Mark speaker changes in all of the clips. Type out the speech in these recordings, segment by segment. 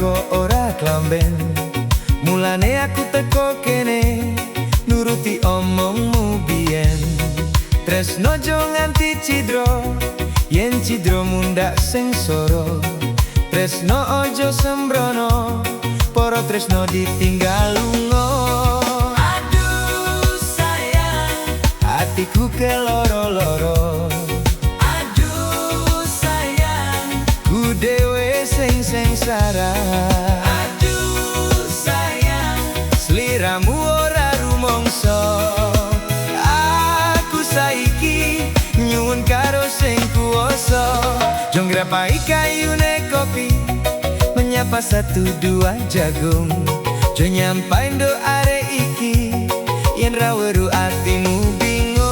Speaker 1: teko ora klamben, mulane aku teko kene nuruti omongmu biyen. Tresno jo nganti cidro, yen cidro mundak sing soro. Tresno ojo sembrono, poro tresno ditinggal lunga.
Speaker 2: Aduh sayang,
Speaker 1: Hatiku keloro-loro.
Speaker 2: aduh sayang,
Speaker 1: Ku dewe sing sengsara.
Speaker 2: aduh sayang,
Speaker 1: Sliramu ora rumangsa. Aku saiki nyuwun karo sing kuwasa, jong grapai kayune kopi, menyapa satu dua jagung. Jo nyampain do arek iki, yen ra weru atimu bingung.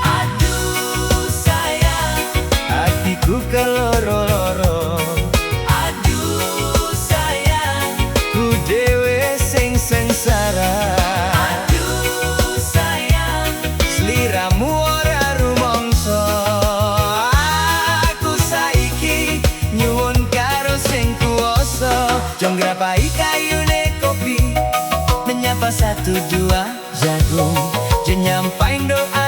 Speaker 2: aduh sayang,
Speaker 1: Hatiku keloro-loro.
Speaker 2: aduh sayang,
Speaker 1: Ku dewe sing sengsara.
Speaker 2: aduh sayang,
Speaker 1: Sliramu ora rumangsa. Aku saiki nyuwun karo sing kuwasa, jong grapai kayune kopi, menyapa satu dua jagung. Jo nyampain doa